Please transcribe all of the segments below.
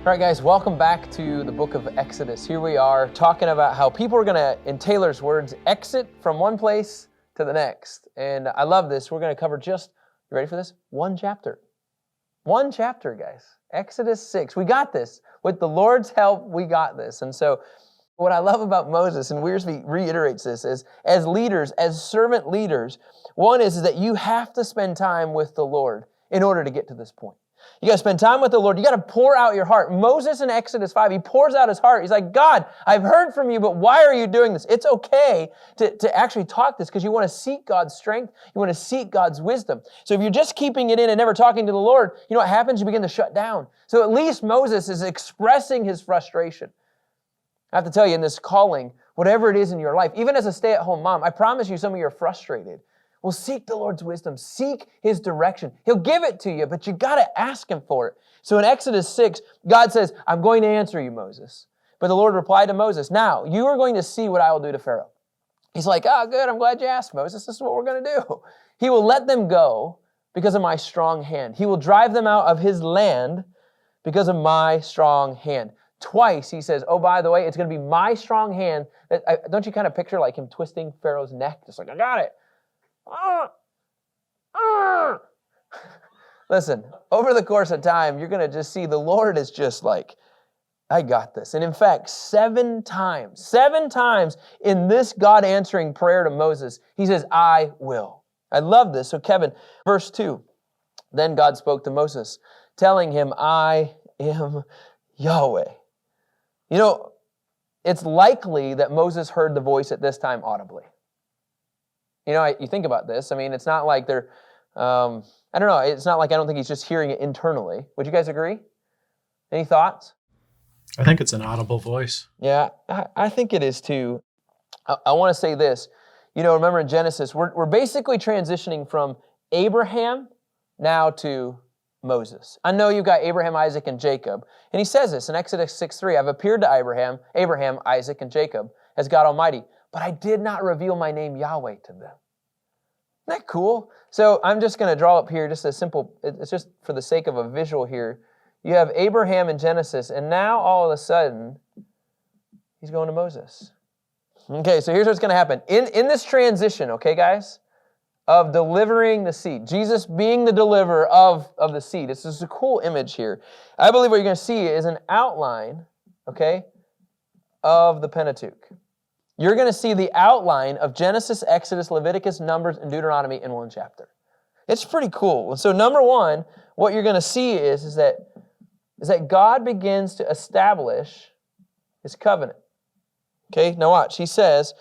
All right, guys, welcome back to the book of Exodus. Here we are talking about how people are going to, in Taylor's words, exit from one place to the next. And I love this. We're going to cover just, you ready for this? One chapter. One chapter, guys. Exodus 6. We got this. With the Lord's help, we got this. And so what I love about Moses, and Wiersbe reiterates this, is as leaders, as servant leaders, one is that you have to spend time with the Lord in order to get to this point. You got to spend time with the Lord. You got to pour out your heart. Moses in Exodus 5, he pours out his heart. He's like, God, I've heard from you, but why are you doing this? It's okay to actually talk this because you want to seek God's strength. You want to seek God's wisdom. So if you're just keeping it in and never talking to the Lord, you know what happens? You begin to shut down. So at least Moses is expressing his frustration. I have to tell you, in this calling, whatever it is in your life, even as a stay-at-home mom, I promise you some of you are frustrated. Well, seek the Lord's wisdom. Seek His direction. He'll give it to you, but you got to ask Him for it. So in Exodus 6, God says, I'm going to answer you, Moses. But the Lord replied to Moses, now, you are going to see what I will do to Pharaoh. He's like, oh, good, I'm glad you asked, Moses. This is what we're going to do. He will let them go because of my strong hand. He will drive them out of His land because of my strong hand. Twice he says, oh, by the way, it's going to be my strong hand. Don't you kind of picture like him twisting Pharaoh's neck? Just like, I got it. Listen, over the course of time, you're going to just see the Lord is just like, I got this. And in fact, seven times in this God answering prayer to Moses, he says, I will. I love this. So Kevin, verse 2, then God spoke to Moses, telling him, I am Yahweh. You know, it's likely that Moses heard the voice at this time audibly. You know, you think about this. I mean, it's not like they're, I don't know. It's not like I don't think he's just hearing it internally. Would you guys agree? Any thoughts? I think it's an audible voice. Yeah, I think it is too. I want to say this. You know, remember in Genesis, we're basically transitioning from Abraham now to Moses. I know you've got Abraham, Isaac, and Jacob. And he says this in Exodus 6:3, I've appeared to Abraham, Isaac, and Jacob as God Almighty, but I did not reveal my name Yahweh to them. Isn't that cool? So I'm just going to draw up here just a simple, it's just for the sake of a visual here. You have Abraham in Genesis, and now all of a sudden, he's going to Moses. Okay, so here's what's going to happen. In this transition, okay, guys, of delivering the seed, Jesus being the deliverer of the seed. This is a cool image here. I believe what you're going to see is an outline, okay, of the Pentateuch. You're going to see the outline of Genesis, Exodus, Leviticus, Numbers, and Deuteronomy in one chapter. It's pretty cool. So number one, what you're going to see is that God begins to establish His covenant. Okay, now watch. He says,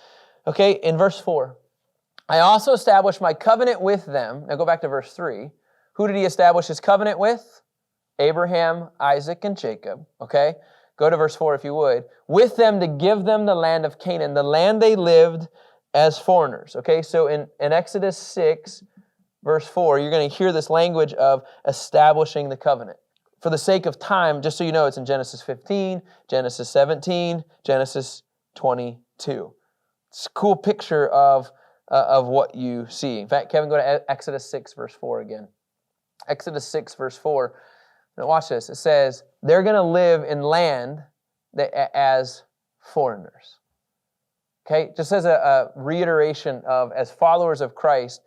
okay, in verse 4, I also established my covenant with them. Now go back to verse 3. Who did He establish His covenant with? Abraham, Isaac, and Jacob. Okay? Go to verse 4 if you would. With them to give them the land of Canaan, the land they lived as foreigners. Okay, so in Exodus 6, verse 4, you're going to hear this language of establishing the covenant. For the sake of time, just so you know, it's in Genesis 15, Genesis 17, Genesis 22. It's a cool picture of what you see. In fact, Kevin, go to Exodus 6, verse 4 again. Exodus 6, verse 4. Now watch this. It says, they're going to live in land as foreigners. Okay? Just as a reiteration of, as followers of Christ,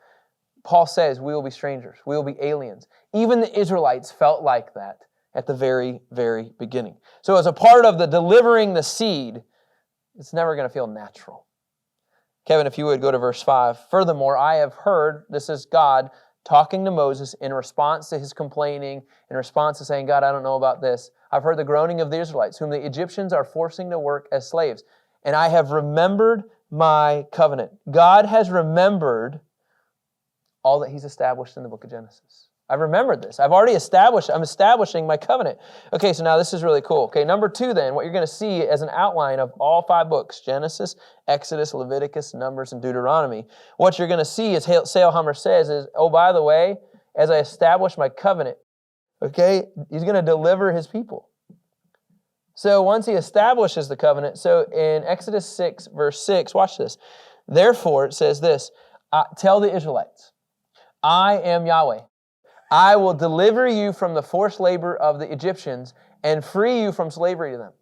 Paul says we will be strangers. We will be aliens. Even the Israelites felt like that at the very, very beginning. So as a part of the delivering the seed, it's never going to feel natural. Kevin, if you would go to verse 5. Furthermore, I have heard, this is God talking to Moses in response to his complaining, in response to saying, God, I don't know about this. I've heard the groaning of the Israelites, whom the Egyptians are forcing to work as slaves. And I have remembered my covenant. God has remembered all that He's established in the book of Genesis. I've remembered this. I'm establishing my covenant. Okay, so now this is really cool. Okay, number 2 then, what you're going to see as an outline of all 5 books, Genesis, Exodus, Leviticus, Numbers, and Deuteronomy. What you're going to see, as Sale Hummer says, is, oh, by the way, as I establish my covenant, okay, He's going to deliver His people. So once He establishes the covenant, so in Exodus 6, verse 6, watch this. Therefore, it says this, tell the Israelites, I am Yahweh. I will deliver you from the forced labor of the Egyptians, and free you from slavery to them.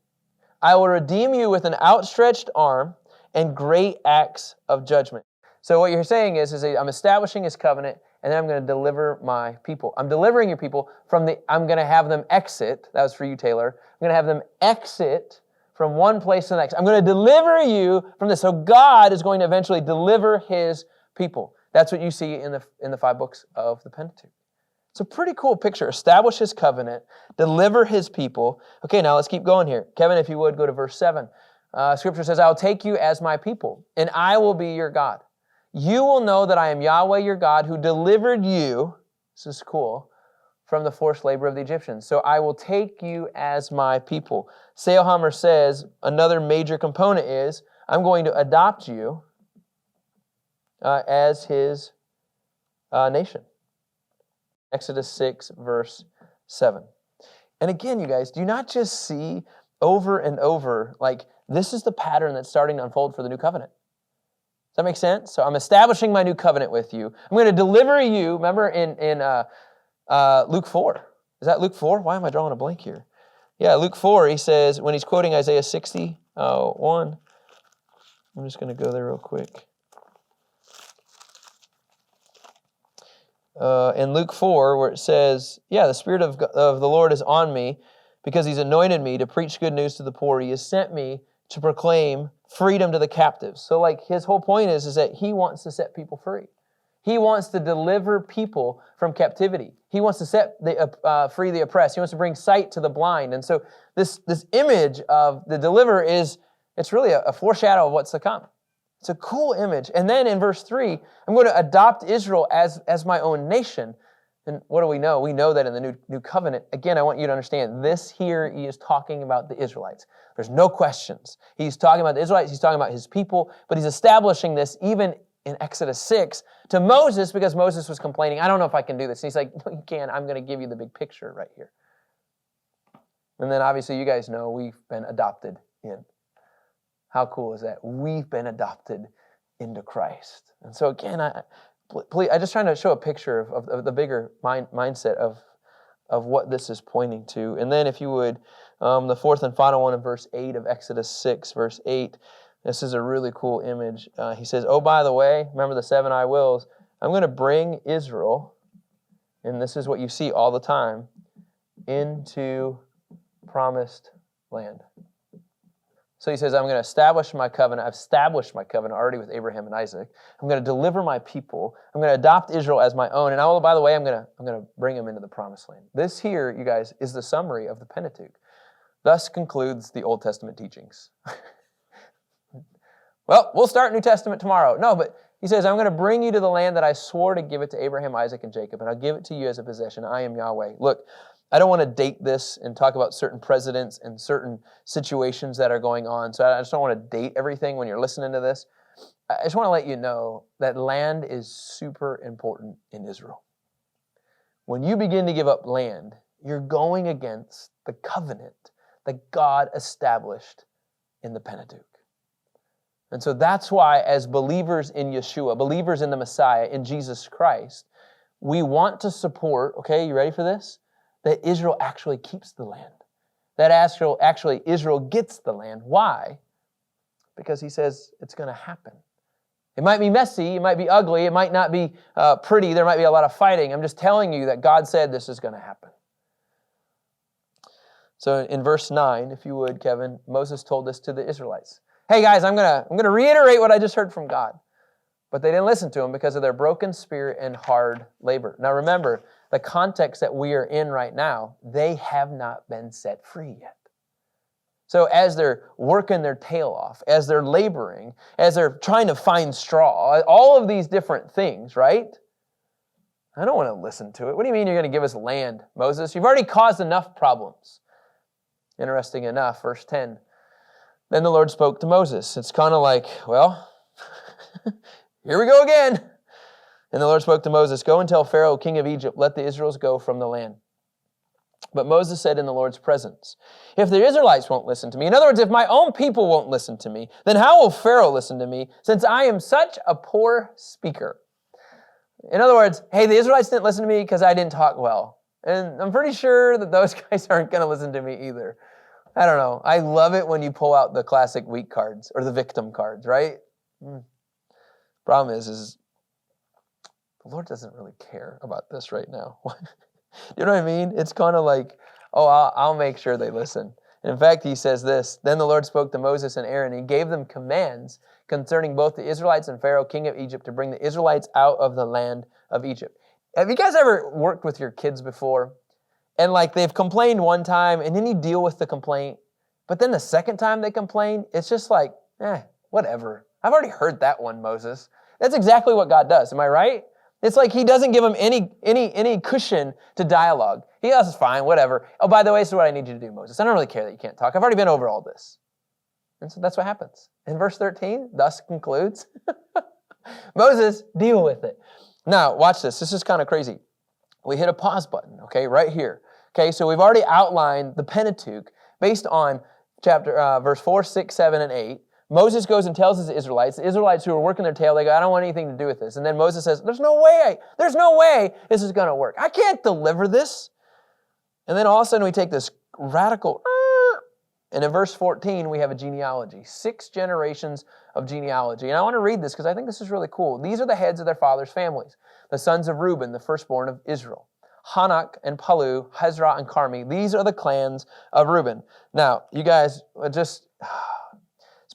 I will redeem you with an outstretched arm and great acts of judgment. So what you're saying is I'm establishing His covenant, and then I'm going to deliver my people. I'm delivering your people I'm going to have them exit. That was for you, Taylor. I'm going to have them exit from one place to the next. I'm going to deliver you from this. So God is going to eventually deliver His people. That's what you see in the 5 books of the Pentateuch. It's a pretty cool picture. Establish His covenant, deliver His people. Okay, now let's keep going here. Kevin, if you would, go to verse 7. Scripture says, I will take you as my people, and I will be your God. You will know that I am Yahweh your God, who delivered you, this is cool, from the forced labor of the Egyptians. So I will take you as my people. Sailhammer says another major component is, I'm going to adopt you as His nation. Exodus 6, verse 7. And again, you guys, do you not just see over and over, like, this is the pattern that's starting to unfold for the new covenant? Does that make sense? So I'm establishing my new covenant with you. I'm going to deliver you. Remember in Luke 4. Is that Luke 4? Why am I drawing a blank here? Yeah, Luke 4, he says, when he's quoting Isaiah 60:1. I'm just going to go there real quick. In Luke 4, where it says, the Spirit of the Lord is on me because He's anointed me to preach good news to the poor. He has sent me to proclaim freedom to the captives. So like His whole point is that He wants to set people free. He wants to deliver people from captivity. He wants to set free the oppressed. He wants to bring sight to the blind. And so this image of the deliverer it's really a foreshadow of what's to come. It's a cool image. And then in verse 3, I'm going to adopt Israel as my own nation. And what do we know? We know that in the new covenant, again, I want you to understand, this here, He is talking about the Israelites. There's no questions. He's talking about the Israelites, He's talking about His people, but He's establishing this even in Exodus 6 to Moses, because Moses was complaining, I don't know if I can do this. And He's like, no, you can. I'm going to give you the big picture right here. And then obviously you guys know we've been adopted in. How cool is that? We've been adopted into Christ. And so again, I'm just trying to show a picture of the bigger mindset of what this is pointing to. And then if you would, the fourth and final one in verse 8 of Exodus 6, verse 8, this is a really cool image. He says, oh, by the way, remember the 7 I wills, I'm going to bring Israel, and this is what you see all the time, into promised land. So He says, I'm going to establish my covenant. I've established my covenant already with Abraham and Isaac. I'm going to deliver my people. I'm going to adopt Israel as my own. And by the way, I'm going to bring them into the promised land. This here, you guys, is the summary of the Pentateuch. Thus concludes the Old Testament teachings. Well, we'll start New Testament tomorrow. No, but He says, I'm going to bring you to the land that I swore to give it to Abraham, Isaac, and Jacob, and I'll give it to you as a possession. I am Yahweh. Look, I don't want to date this and talk about certain presidents and certain situations that are going on. So I just don't want to date everything when you're listening to this. I just want to let you know that land is super important in Israel. When you begin to give up land, you're going against the covenant that God established in the Pentateuch. And so that's why, as believers in Yeshua, believers in the Messiah, in Jesus Christ, we want to support, okay, you ready for this? That Israel actually keeps the land. That actually Israel gets the land. Why? Because He says it's going to happen. It might be messy, it might be ugly, it might not be pretty, there might be a lot of fighting. I'm just telling you that God said this is going to happen. So in verse 9, if you would, Kevin, Moses told this to the Israelites. Hey guys, I'm going to reiterate what I just heard from God. But they didn't listen to Him because of their broken spirit and hard labor. Now remember, the context that we are in right now, they have not been set free yet. So as they're working their tail off, as they're laboring, as they're trying to find straw, all of these different things, right? I don't want to listen to it. What do you mean you're going to give us land, Moses? You've already caused enough problems. Interesting enough, verse 10. Then the Lord spoke to Moses. It's kind of like, well, here we go again. And the Lord spoke to Moses, go and tell Pharaoh, king of Egypt, let the Israelites go from the land. But Moses said in the Lord's presence, if the Israelites won't listen to me, in other words, if my own people won't listen to me, then how will Pharaoh listen to me, since I am such a poor speaker? In other words, hey, the Israelites didn't listen to me because I didn't talk well. And I'm pretty sure that those guys aren't going to listen to me either. I don't know. I love it when you pull out the classic weak cards or the victim cards, right? Problem is the Lord doesn't really care about this right now. You know what I mean? It's kind of like, oh, I'll make sure they listen. And in fact, he says this, then the Lord spoke to Moses and Aaron. He gave them commands concerning both the Israelites and Pharaoh, king of Egypt, to bring the Israelites out of the land of Egypt. Have you guys ever worked with your kids before? And like they've complained one time and then you deal with the complaint. But then the second time they complain, it's just like, whatever. I've already heard that one, Moses. That's exactly what God does. Am I right? It's like he doesn't give them any cushion to dialogue. He goes, it's fine, whatever. Oh, by the way, this is what I need you to do, Moses. I don't really care that you can't talk. I've already been over all this. And so that's what happens. In verse 13, thus concludes, Moses, deal with it. Now, watch this. This is kind of crazy. We hit a pause button, okay, right here. Okay, so we've already outlined the Pentateuch based on verse 4, 6, 7, and 8. Moses goes and tells the Israelites who are working their tail, they go, I don't want anything to do with this. And then Moses says, there's no way this is going to work. I can't deliver this. And then all of a sudden we take this radical, and in verse 14 we have a genealogy, 6 generations of genealogy. And I want to read this because I think this is really cool. These are the heads of their fathers' families. The sons of Reuben, the firstborn of Israel. Hanak and Palu, Hezrah and Carmi. These are the clans of Reuben. Now, you guys, it's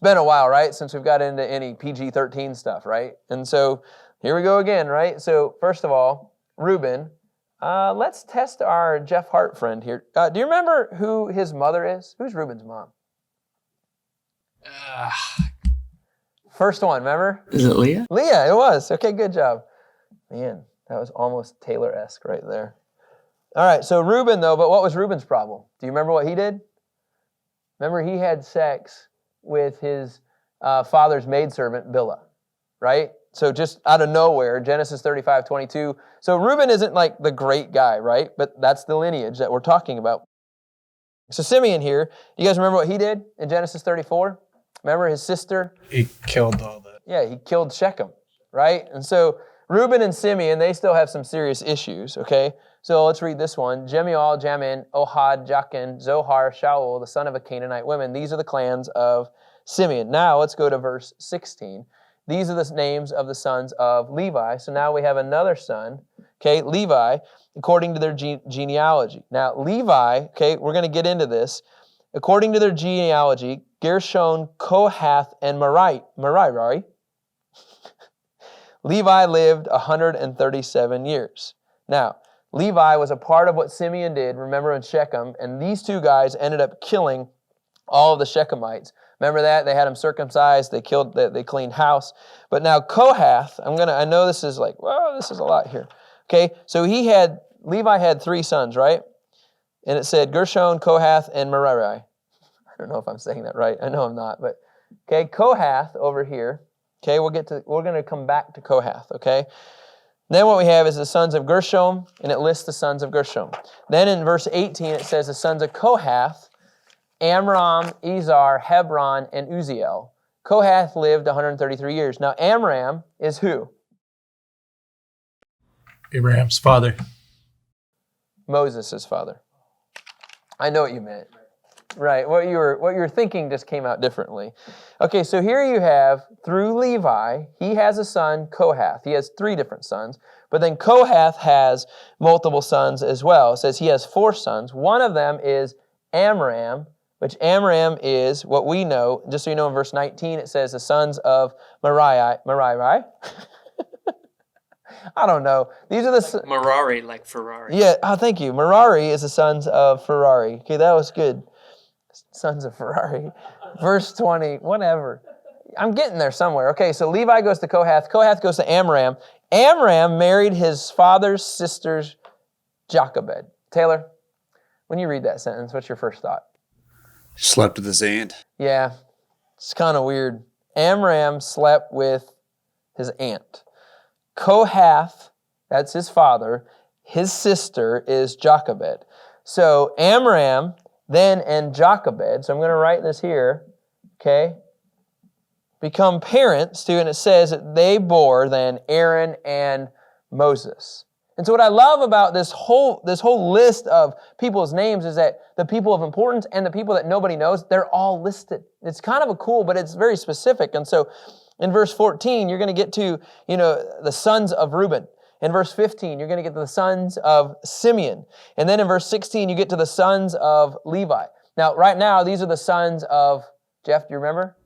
been a while, right, since we've got into any PG-13 stuff, right? And so here we go again, right? So first of all, Reuben, let's test our Jeff Hart friend here. Do you remember who his mother is? Who's Reuben's mom? First one, remember? Is it Leah? Leah, it was. Okay, good job. Man, that was almost Taylor-esque right there. All right, so Reuben, though, but what was Reuben's problem? Do you remember what he did? Remember, he had sex with his father's maidservant, Bilhah, right? So just out of nowhere, Genesis 35:22. So Reuben isn't like the great guy, right? But that's the lineage that we're talking about. So Simeon here, you guys remember what he did in Genesis 34? Remember his sister? He killed all that. Yeah, he killed Shechem, right? And so Reuben and Simeon, they still have some serious issues, okay? So let's read this one. Jemuel, Jamin, Ohad, Jachin, Zohar, Shaul, the son of a Canaanite woman. These are the clans of Simeon. Now let's go to verse 16. These are the names of the sons of Levi. So now we have another son, okay, Levi, according to their genealogy. Now Levi, okay, we're going to get into this. According to their genealogy, Gershon, Kohath, and Merari. Levi lived 137 years. Now, Levi was a part of what Simeon did, remember, in Shechem, and these two guys ended up killing all of the Shechemites. Remember that? They had them circumcised, they cleaned house. But now Kohath, I know this is like, well, this is a lot here. Okay, so Levi had 3 sons, right? And it said Gershon, Kohath, and Merari. I don't know if I'm saying that right. I know I'm not, but okay, Kohath over here. Okay, we're going to come back to Kohath, okay? Then what we have is the sons of Gershom, and it lists the sons of Gershom. Then in verse 18 it says the sons of Kohath, Amram, Izhar, Hebron, and Uziel. Kohath lived 133 years. Now Amram is who? Abraham's father. Moses' father. I know what you meant. Right, what you were thinking just came out differently. Okay, so here you have, through Levi, he has a son, Kohath. He has 3 different sons, but then Kohath has multiple sons as well. It says he has 4 sons. One of them is Amram, which Amram is what we know. Just so you know, in verse 19, it says the sons of Merari. I don't know. These are the... Merari, like Ferrari. Yeah, thank you. Merari is the sons of Ferrari. Okay, that was good. Sons of Ferrari. Verse 20, whatever. I'm getting there somewhere. Okay, so Levi goes to Kohath. Kohath goes to Amram. Amram married his father's sister's Jochebed. Taylor, when you read that sentence, what's your first thought? Slept with his aunt. Yeah, it's kind of weird. Amram slept with his aunt. Kohath, that's his father. His sister is Jochebed. So Amram then and Jochebed, so I'm going to write this here, okay, become parents to, and it says that they bore then Aaron and Moses. And so what I love about this whole list of people's names is that the people of importance and the people that nobody knows, they're all listed. It's kind of a cool, but it's very specific. And so in verse 14, you're going to get to, the sons of Reuben. In verse 15, you're going to get to the sons of Simeon. And then in verse 16, you get to the sons of Levi. Now, right now, these are the sons of, Jeff, do you remember?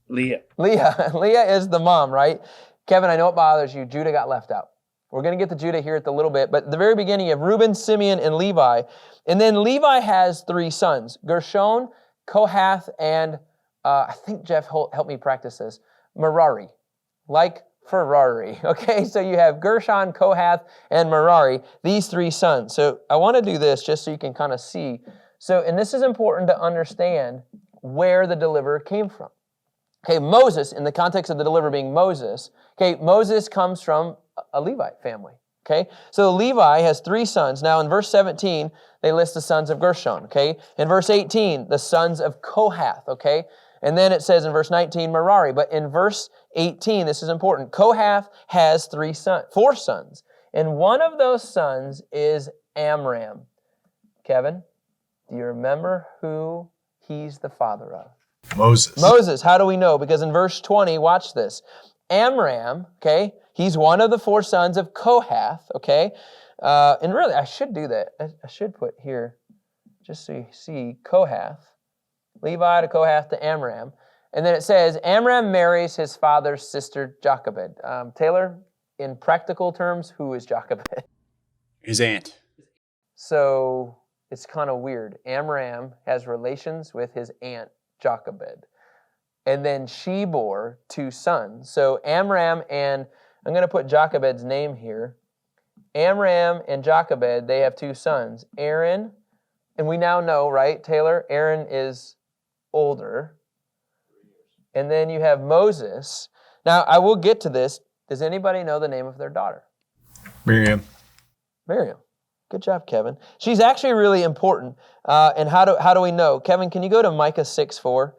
Leah. Leah is the mom, right? Kevin, I know it bothers you. Judah got left out. We're going to get to Judah here at the little bit, but at the very beginning, you have Reuben, Simeon, and Levi. And then Levi has 3 sons, Gershon, Kohath, and I think Jeff helped me practice this, Merari, like Ferrari. Okay, so you have Gershon, Kohath, and Merari, these 3 sons. So I want to do this just so you can kind of see. So, and this is important to understand where the deliverer came from. Okay, Moses, in the context of the deliverer being Moses, okay, Moses comes from a Levite family. Okay, so Levi has 3 sons. Now in verse 17, they list the sons of Gershon. Okay, in verse 18, the sons of Kohath. Okay, and then it says in verse 19, Merari. But in verse 18, this is important. Kohath has 4 sons, and one of those sons is Amram. Kevin, do you remember who he's the father of? Moses. Moses. How do we know? Because in verse 20, watch this. Amram, okay, he's one of the 4 sons of Kohath, okay? And really, I should do that. I should put here, just so you see, Kohath. Levi to Kohath to Amram. And then it says, Amram marries his father's sister, Jochebed. Taylor, in practical terms, who is Jochebed? His aunt. So it's kind of weird. Amram has relations with his aunt, Jochebed. And then she bore 2 sons. So Amram and, I'm going to put Jochebed's name here. Amram and Jochebed, they have 2 sons. Aaron, and we now know, right, Taylor? Aaron is older. And then you have Moses. Now, I will get to this. Does anybody know the name of their daughter? Miriam. Miriam. Good job, Kevin. She's actually really important. And how do we know? Kevin, can you go to Micah 6:4?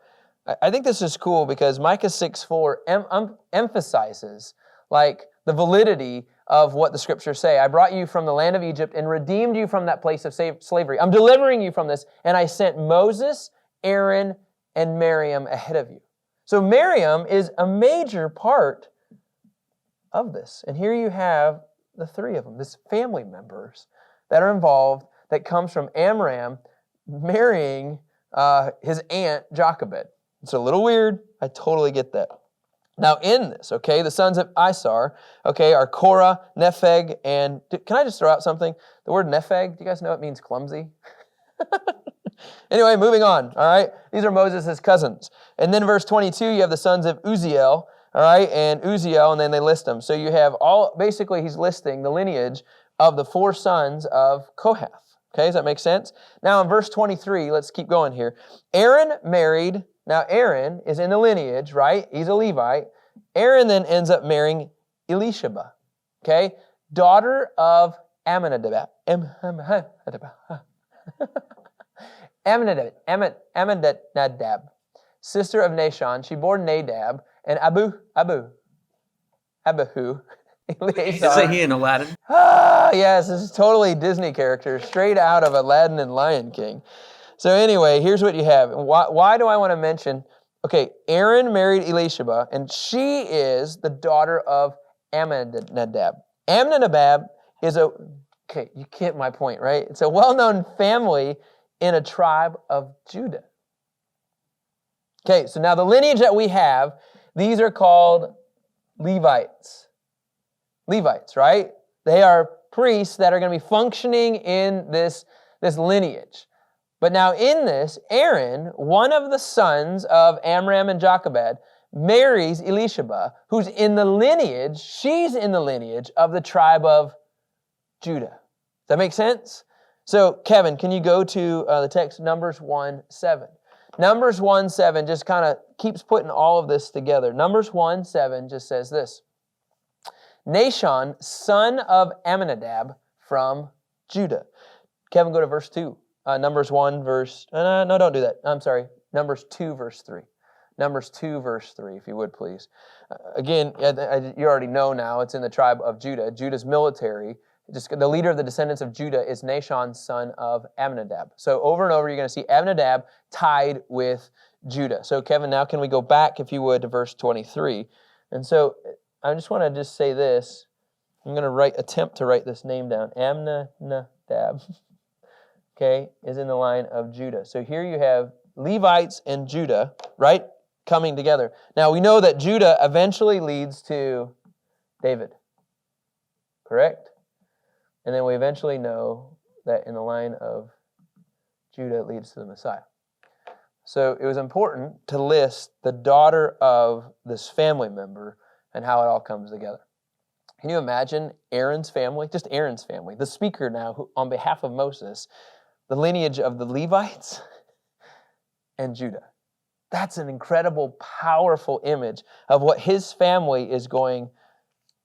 I think this is cool because Micah 6:4 emphasizes like the validity of what the scriptures say. I brought you from the land of Egypt and redeemed you from that place of slavery. I'm delivering you from this, and I sent Moses, Aaron, and Miriam ahead of you. So Miriam is a major part of this. And here you have the 3 of them, this family members that are involved that comes from Amram marrying his aunt Jochebed. It's a little weird. I totally get that. Now in this, okay, the sons of Isar, okay, are Korah, Nepheg, and can I just throw out something? The word Nepheg, do you guys know it means clumsy? Anyway, moving on, all right? These are Moses' cousins. And then verse 22, you have the sons of Uzziel, all right, and Uzziel, and then they list them. So you have basically he's listing the lineage of the 4 sons of Kohath. Okay, does that make sense? Now in verse 23, let's keep going here. Aaron married, now Aaron is in the lineage, right? He's a Levite. Aaron then ends up marrying Elisheba, okay? Daughter of Amminadab. Amminadab, sister of Nahshon. She bore Nadab and Abihu. Isn't he in Aladdin? Ah, yes, this is totally Disney character, straight out of Aladdin and Lion King. So anyway, here's what you have. Why do I want to mention? Okay, Aaron married Elisheba, and she is the daughter of Amminadab. Amminadab is okay, you get my point, right? It's a well-known family in a tribe of Judah. Okay, so now the lineage that we have, these are called Levites. Levites, right? They are priests that are going to be functioning in this lineage. But now in this, Aaron, one of the sons of Amram and Jochebed, marries Elisheba, who's in the lineage, she's in the lineage of the tribe of Judah. Does that make sense? So, Kevin, can you go to the text, Numbers 1:7? Numbers 1:7 just kind of keeps putting all of this together. Numbers 1:7 just says this. Nahshon, son of Amminadab from Judah. Kevin, go to verse 2. Numbers 1 verse, no, don't do that. I'm sorry. Numbers 2 verse 3. Numbers 2 verse 3, if you would please. Again, you already know now, it's in the tribe of Judah. Judah's military Just the leader of the descendants of Judah is Nahshon, son of Amminadab. So over and over, you're going to see Amminadab tied with Judah. So Kevin, now can we go back, if you would, to verse 23? And so I just want to say this. I'm going to attempt to write this name down. Amminadab, okay, is in the line of Judah. So here you have Levites and Judah, right, coming together. Now we know that Judah eventually leads to David, correct? And then we eventually know that in the line of Judah it leads to the Messiah. So it was important to list the daughter of this family member and how it all comes together. Can you imagine Aaron's family, just Aaron's family, the speaker now who, on behalf of Moses, the lineage of the Levites and Judah? That's an incredible, powerful image of what his family is going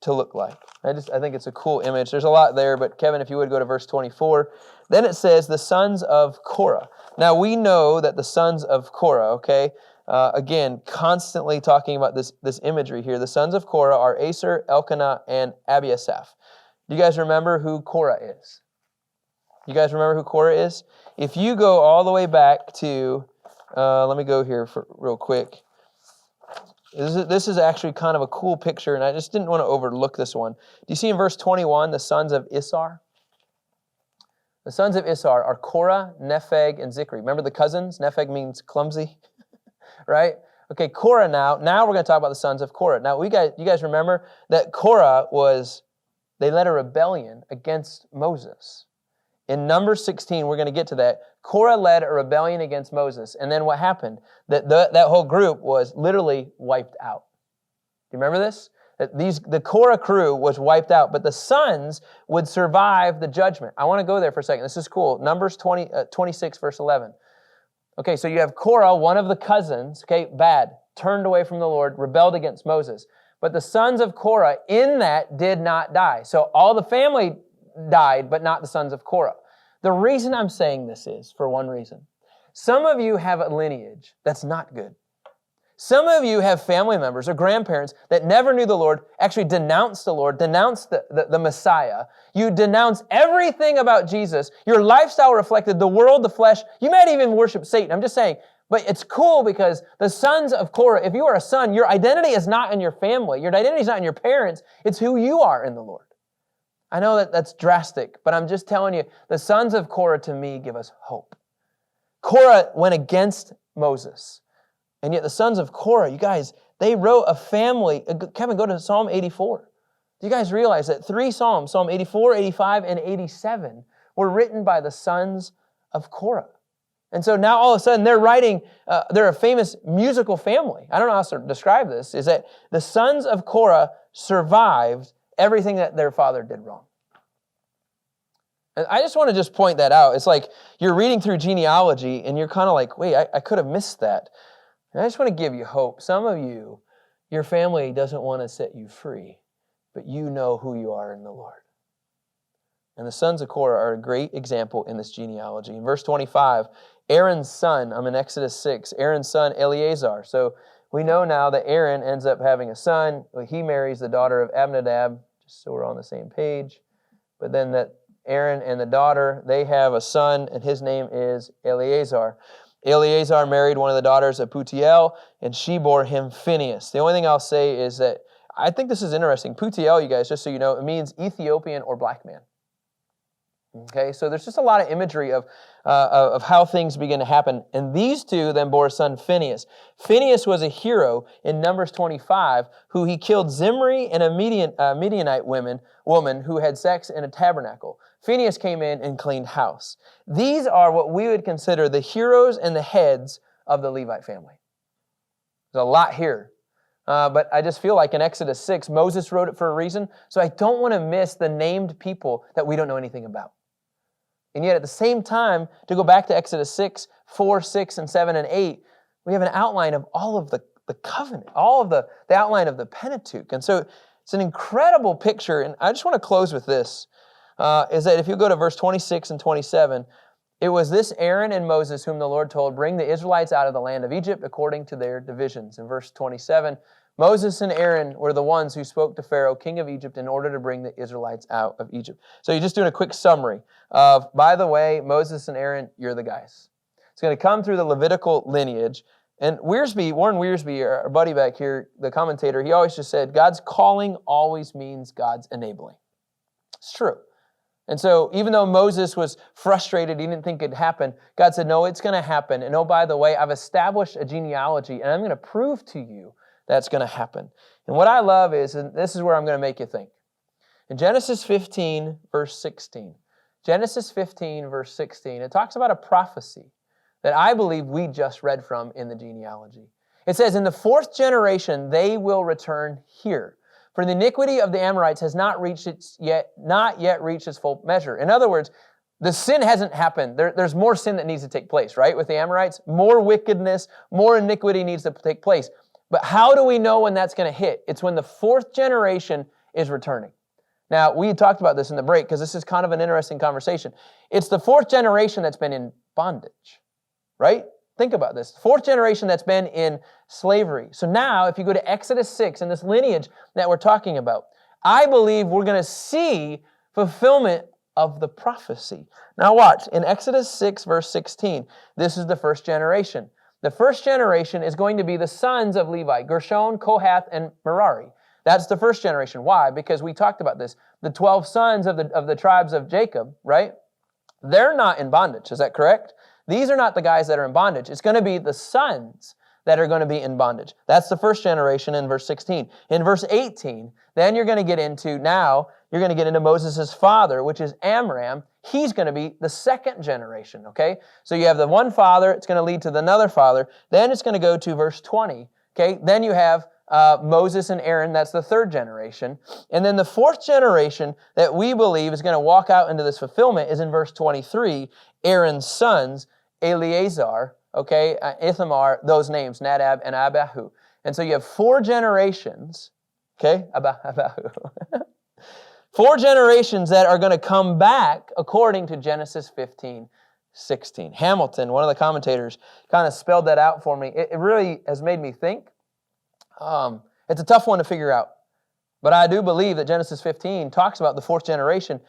to look like. I think it's a cool image. There's a lot there, but Kevin, if you would go to verse 24. Then it says, the sons of Korah. Now we know that the sons of Korah, okay, again, constantly talking about this imagery here. The sons of Korah are Aser, Elkanah, and Abiasaph. Do you guys remember who Korah is? You guys remember who Korah is? If you go all the way back to, let me go here real quick. This is actually kind of a cool picture, and I just didn't want to overlook this one. Do you see in verse 21, the sons of Issar? The sons of Issar are Korah, Nepheg, and Zikri. Remember the cousins? Nepheg means clumsy, right? Okay, Korah now. Now we're going to talk about the sons of Korah. Now, you guys remember that Korah they led a rebellion against Moses. In Numbers 16, we're going to get to that. Korah led a rebellion against Moses. And then what happened? That whole group was literally wiped out. Do you remember this? The Korah crew was wiped out, but the sons would survive the judgment. I want to go there for a second. This is cool. Numbers 26, verse 11. Okay, so you have Korah, one of the cousins, okay, bad, turned away from the Lord, rebelled against Moses. But the sons of Korah in that did not die. So all the family died, but not the sons of Korah. The reason I'm saying this is for one reason. Some of you have a lineage that's not good. Some of you have family members or grandparents that never knew the Lord, actually denounced the Lord, denounced the Messiah. You denounce everything about Jesus. Your lifestyle reflected the world, the flesh. You might even worship Satan. I'm just saying. But it's cool because the sons of Korah, if you are a son, your identity is not in your family. Your identity is not in your parents. It's who you are in the Lord. I know that's drastic, but I'm just telling you, the sons of Korah to me give us hope. Korah went against Moses. And yet the sons of Korah, you guys, they wrote a family. Kevin, go to Psalm 84. Do you guys realize that 3 Psalms, Psalm 84, 85, and 87, were written by the sons of Korah? And so now all of a sudden they're writing, they're a famous musical family. I don't know how to describe this, is that the sons of Korah survived everything that their father did wrong. And I just want to point that out. It's like you're reading through genealogy and you're kind of like, wait, I could have missed that. And I just want to give you hope. Some of you, your family doesn't want to set you free, but you know who you are in the Lord. And the sons of Korah are a great example in this genealogy. In verse 25, Aaron's son, I'm in Exodus 6, Aaron's son Eleazar. So we know now that Aaron ends up having a son. He marries the daughter of Abinadab, just so we're on the same page. But then that Aaron and the daughter, they have a son, and his name is Eleazar. Eleazar married one of the daughters of Putiel, and she bore him Phinehas. The only thing I'll say is that I think this is interesting. Putiel, you guys, just so you know, it means Ethiopian or black man. Okay, so there's just a lot of imagery of how things begin to happen. And these two then bore a son, Phinehas. Phinehas was a hero in Numbers 25, who he killed Zimri and a Midianite woman who had sex in a tabernacle. Phinehas came in and cleaned house. These are what we would consider the heroes and the heads of the Levite family. There's a lot here. But I just feel like in Exodus 6, Moses wrote it for a reason. So I don't want to miss the named people that we don't know anything about. And yet at the same time, to go back to Exodus 6, 4, 6, and 7, and 8, we have an outline of all of the covenant, all of the outline of the Pentateuch. And so it's an incredible picture. And I just want to close with this, is that if you go to verse 26 and 27, it was this Aaron and Moses whom the Lord told, bring the Israelites out of the land of Egypt according to their divisions. In verse 27, Moses and Aaron were the ones who spoke to Pharaoh, king of Egypt, in order to bring the Israelites out of Egypt. So you're just doing a quick summary of, by the way, Moses and Aaron, you're the guys. It's going to come through the Levitical lineage. And Warren Wiersbe, our buddy back here, the commentator, he always just said, God's calling always means God's enabling. It's true. And so even though Moses was frustrated, he didn't think it'd happen, God said, no, it's going to happen. And oh, by the way, I've established a genealogy, and I'm going to prove to you that's going to happen. And what I love is, and this is where I'm going to make you think. In Genesis 15, verse 16, it talks about a prophecy that I believe we just read from in the genealogy. It says, in the fourth generation, they will return here. For the iniquity of the Amorites has not yet reached its full measure. In other words, the sin hasn't happened. There's more sin that needs to take place, right? With the Amorites, more wickedness, more iniquity needs to take place. But how do we know when that's going to hit? It's when the fourth generation is returning. Now, we talked about this in the break because this is kind of an interesting conversation. It's the fourth generation that's been in bondage, right? Think about this. Fourth generation that's been in slavery. So now, if you go to Exodus 6 and this lineage that we're talking about, I believe we're going to see fulfillment of the prophecy. Now watch, in Exodus 6, verse 16, this is the first generation. The first generation is going to be the sons of Levi, Gershon, Kohath, and Merari. That's the first generation. Why? Because we talked about this. The 12 sons of the tribes of Jacob, right? They're not in bondage. Is that correct? These are not the guys that are in bondage. It's going to be the sons that are going to be in bondage. That's the first generation in verse 16. In verse 18, then you're going to get into Moses' father, which is Amram. He's going to be the second generation, okay? So you have the one father, it's going to lead to another father. Then it's going to go to verse 20, okay? Then you have Moses and Aaron, that's the third generation. And then the fourth generation that we believe is going to walk out into this fulfillment is in verse 23, Aaron's sons, Eleazar, okay, Ithamar, those names, Nadab and Abihu. And so you have four generations, okay, Abihu. Four generations that are going to come back according to Genesis 15, 16. Hamilton, one of the commentators, kind of spelled that out for me. It really has made me think. It's a tough one to figure out. But I do believe that Genesis 15 talks about the fourth generation,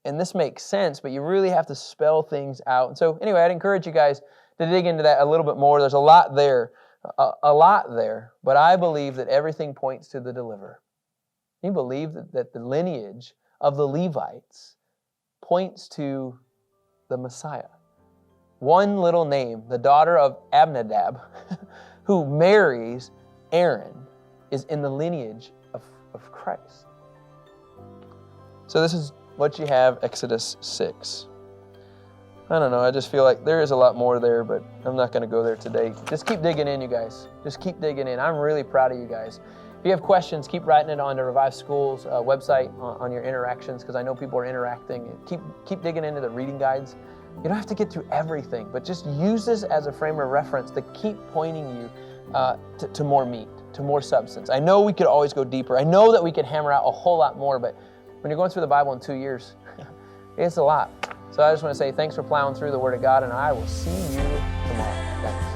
and this makes sense, but you really have to spell things out. And so anyway, I'd encourage you guys to dig into that a little bit more. There's a lot there, but I believe that everything points to the deliverer. You believe that the lineage of the Levites points to the Messiah. One little name, the daughter of Abinadab, who marries Aaron, is in the lineage of Christ. So this is what you have, Exodus 6. I don't know, I just feel like there is a lot more there, but I'm not going to go there today. Just keep digging in, you guys. Just keep digging in. I'm really proud of you guys. If you have questions, keep writing it on the Revive Schools website on your interactions, because I know people are interacting. Keep digging into the reading guides. You don't have to get through everything, but just use this as a frame of reference to keep pointing you to more meat, to more substance. I know we could always go deeper. I know that we could hammer out a whole lot more, but when you're going through the Bible in 2 years, it's a lot. So I just want to say thanks for plowing through the Word of God, and I will see you tomorrow. Thanks.